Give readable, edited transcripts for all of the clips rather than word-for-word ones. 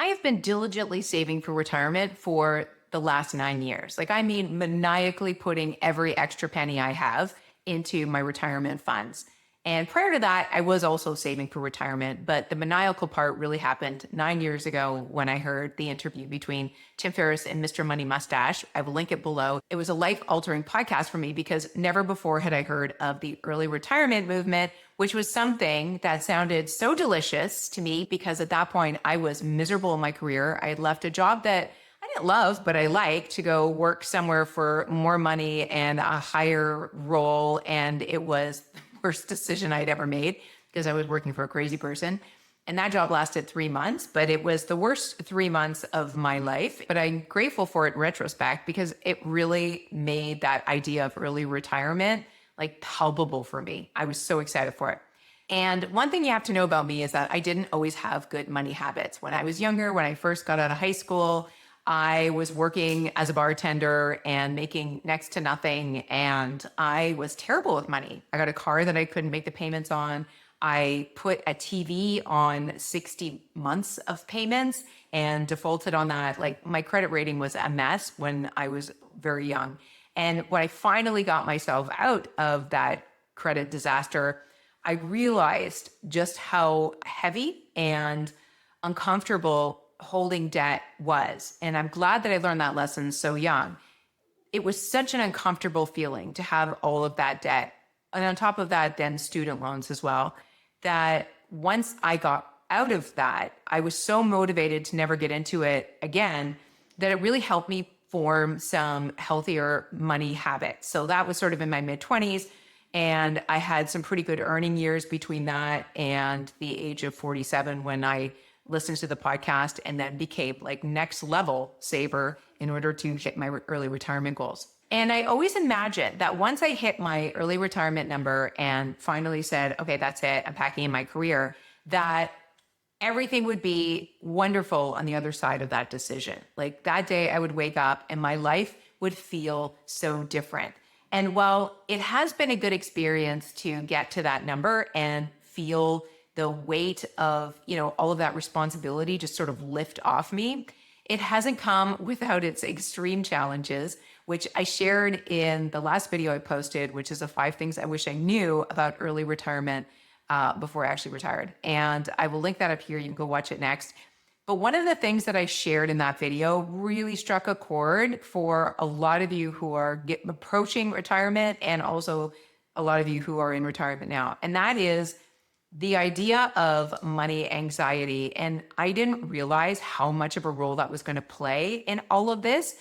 I have been diligently saving for retirement for the last 9 years. Like, I mean, maniacally putting every extra penny I have into my retirement funds. And prior to that, I was also saving for retirement, but the maniacal part really happened 9 years ago when I heard the interview between Tim Ferriss and Mr. Money Mustache. I will link it below. It was a life altering podcast for me because never before had I heard of the early retirement movement, which was something that sounded so delicious to me because at that point I was miserable in my career. I had left a job that I didn't love, but I liked to go work somewhere for more money and a higher role. And it was the worst decision I'd ever made because I was working for a crazy person. And that job lasted 3 months, but it was the worst 3 months of my life. But I'm grateful for it in retrospect because it really made that idea of early retirement like palpable for me. I was so excited for it. And one thing you have to know about me is that I didn't always have good money habits. When I was younger, when I first got out of high school, I was working as a bartender and making next to nothing. And I was terrible with money. I got a car that I couldn't make the payments on. I put a TV on 60 months of payments and defaulted on that. Like, my credit rating was a mess when I was very young. And when I finally got myself out of that credit disaster, I realized just how heavy and uncomfortable holding debt was. And I'm glad that I learned that lesson so young. It was such an uncomfortable feeling to have all of that debt. And on top of that, then student loans as well, that once I got out of that, I was so motivated to never get into it again that it really helped me form some healthier money habits. So that was sort of in my mid 20s. And I had some pretty good earning years between that and the age of 47 when I listened to the podcast and then became like next level saver in order to hit my early retirement goals. And I always imagined that once I hit my early retirement number and finally said, okay, that's it, I'm packing in my career, that everything would be wonderful on the other side of that decision. Like, that day I would wake up and my life would feel so different. And while it has been a good experience to get to that number and feel the weight of, all of that responsibility just sort of lift off me, it hasn't come without its extreme challenges, which I shared in the last video I posted, which is the 5 things I wish I knew about early retirement before I actually retired. And I will link that up here. You can go watch it next. But one of the things that I shared in that video really struck a chord for a lot of you who are approaching retirement and also a lot of you who are in retirement now. And that is the idea of money anxiety. And I didn't realize how much of a role that was going to play in all of this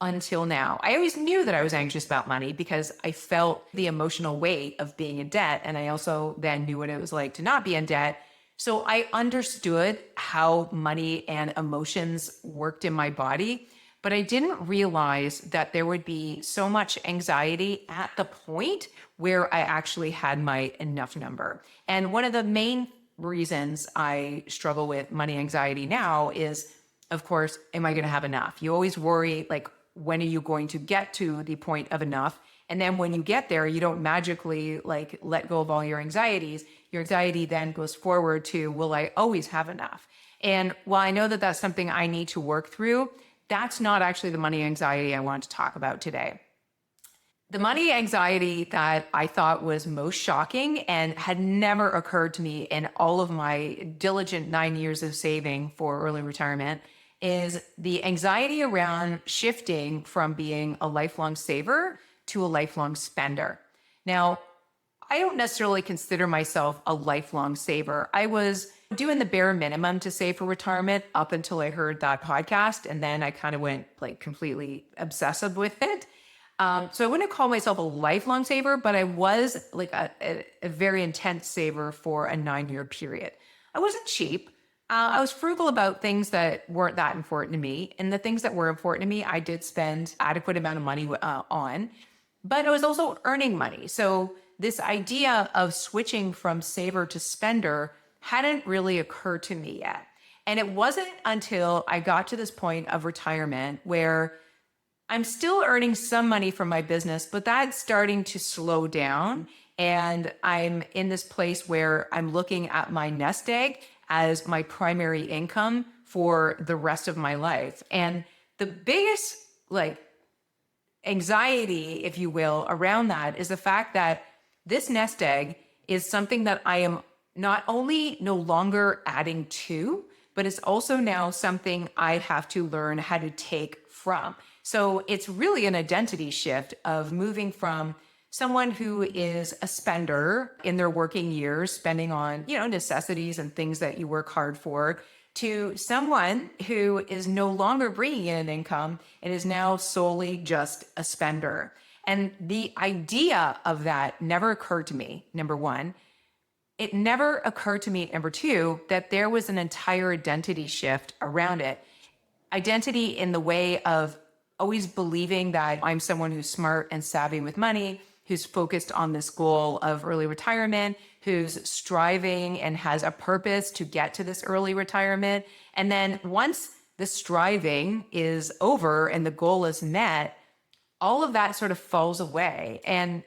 until now. I always knew that I was anxious about money because I felt the emotional weight of being in debt. And I also then knew what it was like to not be in debt. So I understood how money and emotions worked in my body, but I didn't realize that there would be so much anxiety at the point where I actually had my enough number. And one of the main reasons I struggle with money anxiety now is, of course, am I going to have enough? You always worry, like, when are you going to get to the point of enough? And then when you get there, you don't magically like let go of all your anxieties. Your anxiety then goes forward to, will I always have enough? And while I know that that's something I need to work through, that's not actually the money anxiety I want to talk about today. The money anxiety that I thought was most shocking and had never occurred to me in all of my diligent 9 years of saving for early retirement is the anxiety around shifting from being a lifelong saver to a lifelong spender. Now, I don't necessarily consider myself a lifelong saver. I was doing the bare minimum to save for retirement up until I heard that podcast. And then I kind of went like completely obsessive with it. So I wouldn't call myself a lifelong saver, but I was like a very intense saver for a 9-year period. I wasn't cheap. I was frugal about things that weren't that important to me. And the things that were important to me, I did spend adequate amount of money on, but I was also earning money. So this idea of switching from saver to spender hadn't really occurred to me yet. And it wasn't until I got to this point of retirement where I'm still earning some money from my business, but that's starting to slow down. And I'm in this place where I'm looking at my nest egg as my primary income for the rest of my life. And the biggest like anxiety, if you will, around that is the fact that this nest egg is something that I am not only no longer adding to, but it's also now something I have to learn how to take from. So it's really an identity shift of moving from someone who is a spender in their working years, spending on, necessities and things that you work hard for, to someone who is no longer bringing in an income and is now solely just a spender. And the idea of that never occurred to me, number one. It never occurred to me, number two, that there was an entire identity shift around it. Identity in the way of always believing that I'm someone who's smart and savvy with money, who's focused on this goal of early retirement, who's striving and has a purpose to get to this early retirement. And then once the striving is over and the goal is met, all of that sort of falls away. And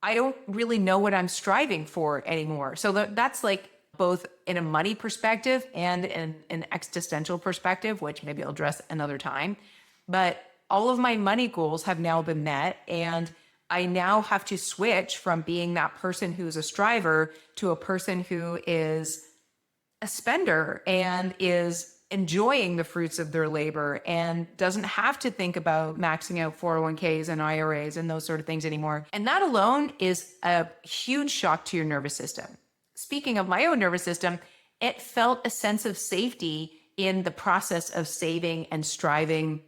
I don't really know what I'm striving for anymore. So that's like both in a money perspective and in an existential perspective, which maybe I'll address another time. But all of my money goals have now been met, and I now have to switch from being that person who's a striver to a person who is a spender and is enjoying the fruits of their labor and doesn't have to think about maxing out 401ks and IRAs and those sort of things anymore. And that alone is a huge shock to your nervous system. Speaking of my own nervous system, it felt a sense of safety in the process of saving and striving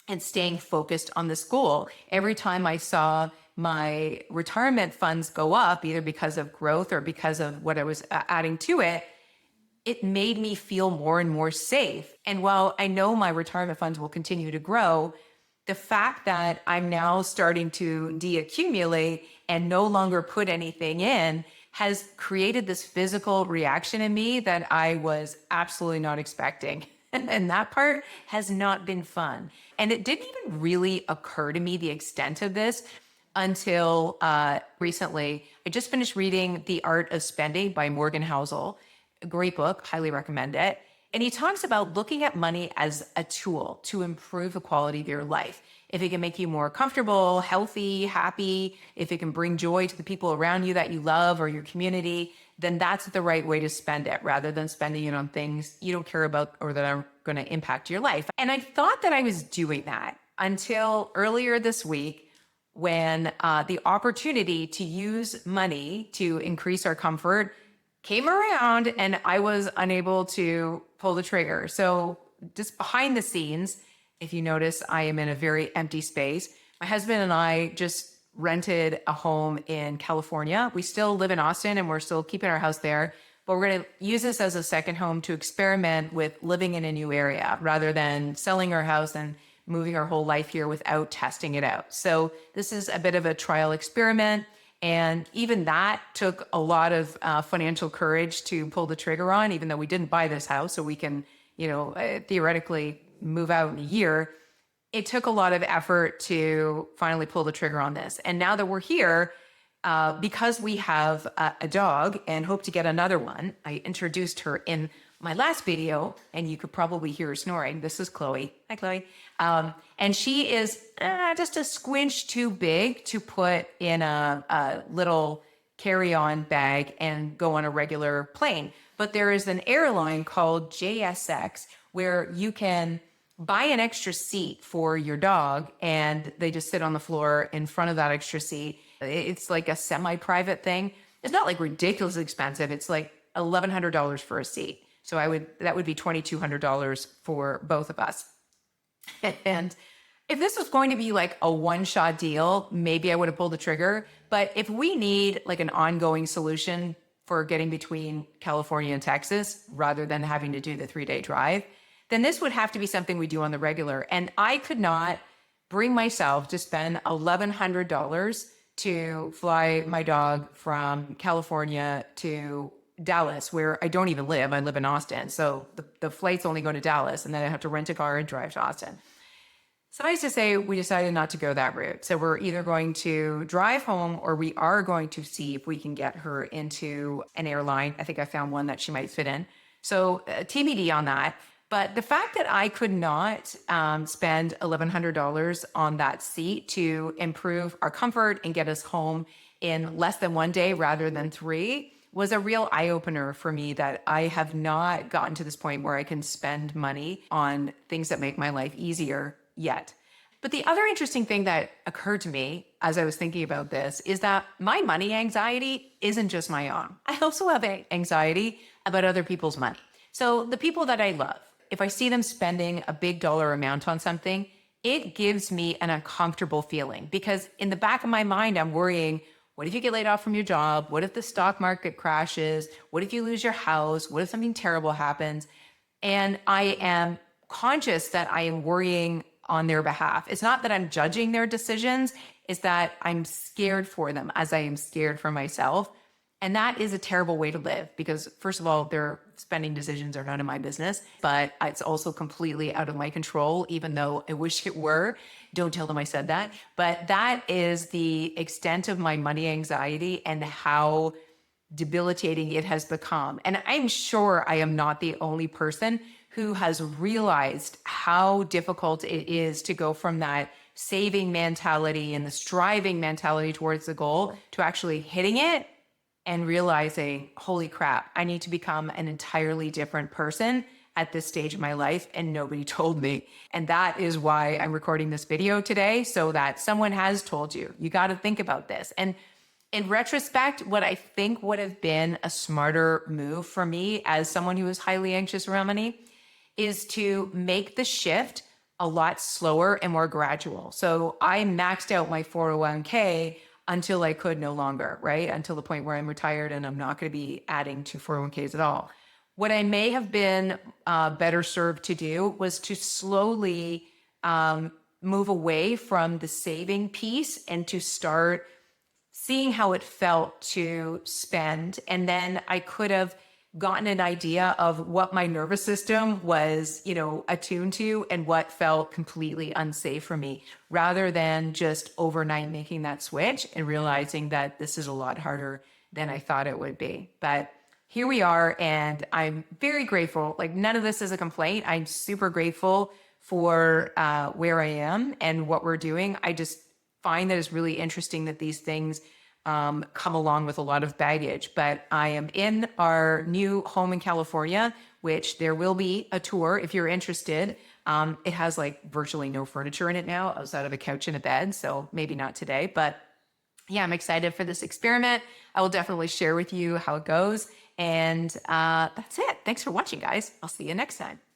and staying focused on this goal. Every time I saw my retirement funds go up, either because of growth or because of what I was adding to it, it made me feel more and more safe. And while I know my retirement funds will continue to grow, the fact that I'm now starting to deaccumulate and no longer put anything in has created this physical reaction in me that I was absolutely not expecting. And that part has not been fun. And it didn't even really occur to me the extent of this until recently. I just finished reading The Art of Spending by Morgan Housel. A great book, highly recommend it. And he talks about looking at money as a tool to improve the quality of your life. If it can make you more comfortable, healthy, happy, if it can bring joy to the people around you that you love or your community, then that's the right way to spend it rather than spending it on things you don't care about or that are going to impact your life. And I thought that I was doing that until earlier this week when the opportunity to use money to increase our comfort came around and I was unable to pull the trigger. So just behind the scenes, if you notice, I am in a very empty space. My husband and I just rented a home in California. We still live in Austin and we're still keeping our house there, but we're going to use this as a second home to experiment with living in a new area rather than selling our house and moving our whole life here without testing it out. So this is a bit of a trial experiment. And even that took a lot of financial courage to pull the trigger on, even though we didn't buy this house, so we can, theoretically move out in a year. It took a lot of effort to finally pull the trigger on this. And now that we're here, because we have a dog and hope to get another one, I introduced her in my last video, and you could probably hear her snoring. This is Chloe. Hi, Chloe. And she is just a squinch too big to put in a little carry-on bag and go on a regular plane. But there is an airline called JSX where you can buy an extra seat for your dog and they just sit on the floor in front of that extra seat. It's like a semi-private thing. It's not like ridiculously expensive. It's like $1,100 for a seat. So that would be $2,200 for both of us. And if this was going to be like a one-shot deal, maybe I would have pulled the trigger. But if we need like an ongoing solution for getting between California and Texas, rather than having to do the 3-day drive, then this would have to be something we do on the regular. And I could not bring myself to spend $1,100 to fly my dog from California to Dallas, where I don't even live. I live in Austin. So the flights only go to Dallas, and then I have to rent a car and drive to Austin. Suffice to say, we decided not to go that route. So we're either going to drive home or we are going to see if we can get her into an airline. I think I found one that she might fit in. So TBD on that. But the fact that I could not spend $1,100 on that seat to improve our comfort and get us home in less than 1 day rather than 3 was a real eye opener for me, that I have not gotten to this point where I can spend money on things that make my life easier yet. But the other interesting thing that occurred to me as I was thinking about this is that my money anxiety isn't just my own. I also have anxiety about other people's money. So the people that I love, if I see them spending a big dollar amount on something, it gives me an uncomfortable feeling, because in the back of my mind, I'm worrying, what if you get laid off from your job? What if the stock market crashes? What if you lose your house? What if something terrible happens? And I am conscious that I am worrying on their behalf. It's not that I'm judging their decisions, it's that I'm scared for them as I am scared for myself. And that is a terrible way to live, because first of all, their spending decisions are none of my business, but it's also completely out of my control, even though I wish it were. Don't tell them I said that. But that is the extent of my money anxiety and how debilitating it has become. And I'm sure I am not the only person who has realized how difficult it is to go from that saving mentality and the striving mentality towards the goal to actually hitting it and realizing, holy crap, I need to become an entirely different person at this stage of my life, and nobody told me. And that is why I'm recording this video today, so that someone has told you, you got to think about this. And in retrospect, what I think would have been a smarter move for me as someone who is highly anxious around money is to make the shift a lot slower and more gradual. So I maxed out my 401k until I could no longer, right? Until the point where I'm retired and I'm not going to be adding to 401ks at all. What I may have been better served to do was to slowly move away from the saving piece and to start seeing how it felt to spend. And then I could have gotten an idea of what my nervous system was, attuned to and what felt completely unsafe for me, rather than just overnight making that switch and realizing that this is a lot harder than I thought it would be. But here we are, and I'm very grateful. Like, none of this is a complaint. I'm super grateful for where I am and what we're doing. I just find that it's really interesting that these things come along with a lot of baggage. But I am in our new home in California, which there will be a tour if you're interested. It has like virtually no furniture in it now outside of a couch and a bed. So maybe not today, but yeah, I'm excited for this experiment. I will definitely share with you how it goes. And that's it. Thanks for watching, guys. I'll see you next time.